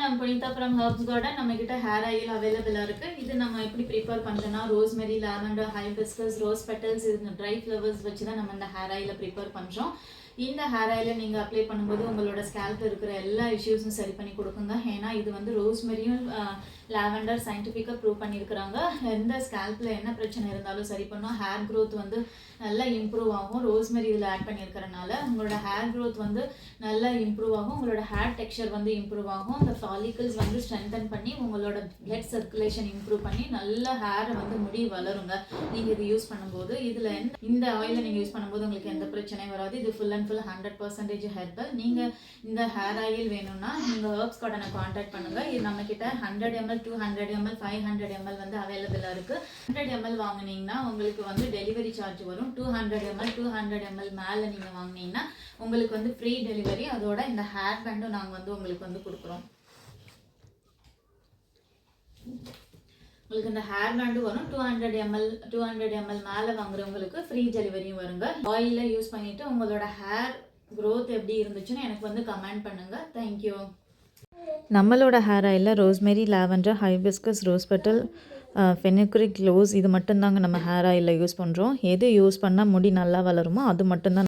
நான் Punitha from herbs garden. நம்மகிட்ட hair oil அவைலபிளாக இருக்குது. இது நம்ம எப்படி ப்ரிப்பேர் பண்ணுறோன்னா rosemary, lavender, hibiscus, rose petals இது ட்ரை ஃப்ளவர்ஸ் வச்சு தான் நம்ம இந்த ஹேர் ஆயிலை ப்ரிப்பேர் பண்ணுறோம். இந்த ஹேர் ஆயிலை நீங்கள் அப்ளை பண்ணும்போது உங்களோட ஸ்கேல்பில் இருக்கிற எல்லா இஷ்யூஸும் சரி பண்ணி கொடுக்குங்க. ஏன்னா இது வந்து ரோஸ்மெரியும் லாவெண்டர் சயின்டிஃபிக்காக ப்ரூவ் பண்ணியிருக்கிறாங்க. எந்த ஸ்கேல்பில் என்ன பிரச்சனை இருந்தாலும் சரி பண்ணும். ஹேர் க்ரோத் வந்து நல்லா இம்ப்ரூவ் ஆகும். ரோஸ்மெரி இதில் ஆட் பண்ணியிருக்கிறனால உங்களோட ஹேர் க்ரோத் வந்து நல்லா இம்ப்ரூவ் ஆகும். உங்களோட ஹேர் டெக்ஸ்சர் வந்து இம்ப்ரூவ் ஆகும். அந்த ஃபாலிக்கல்ஸ் வந்து ஸ்ட்ரென்தன் பண்ணி உங்களோட பிளட் சர்க்குலேஷன் இம்ப்ரூவ் பண்ணி நல்ல ஹேரை வந்து முடி வளருங்க. நீங்கள் இது யூஸ் பண்ணும்போது இதில் இந்த ஆயிலை நீங்கள் யூஸ் பண்ணும்போது உங்களுக்கு எந்த பிரச்சனையும் வராது. இது ஃபுல் அண்ட் ஃபுல் 100% ஹெர்பல். நீங்கள் இந்த ஹேர் ஆயில் வேணும்னா நீங்கள் ஹெர்ப்ஸ் கார்டனை காண்டாக்ட் பண்ணுங்கள். இது நம்மக்கிட்ட 100 ml, 200 ml, 500 ml வந்து அவைலபிளாக இருக்குது. 100 ml வாங்கினீங்கன்னா உங்களுக்கு வந்து டெலிவரி சார்ஜ் வரும். 200 ml, 200 ml மேலே நீங்கள் வாங்கினீங்கன்னா உங்களுக்கு வந்து ஃப்ரீ டெலிவரி. அதோட இந்த ஹேர் பேண்டும் நாங்கள் வந்து உங்களுக்கு வந்து கொடுக்குறோம். உங்களுக்கு இந்த ஹேர் பேண்டும் வரும். 200 ml மேலே வாங்குறவங்களுக்கு ஃப்ரீ டெலிவரியும் வருங்க. ஆயிலை யூஸ் பண்ணிவிட்டு உங்களோட ஹேர் க்ரோத் எப்படி இருந்துச்சுன்னு எனக்கு வந்து கமெண்ட் பண்ணுங்கள். தேங்க்யூ. நம்மளோட ஹேர் ஆயிலில் rosemary, lavender, hibiscus, rose petal, fenugreek close இது மட்டும்தாங்க நம்ம ஹேர் ஆயிலில் யூஸ் பண்ணுறோம். எது யூஸ் பண்ணால் முடி நல்லா வளருமோ அது மட்டும்தான்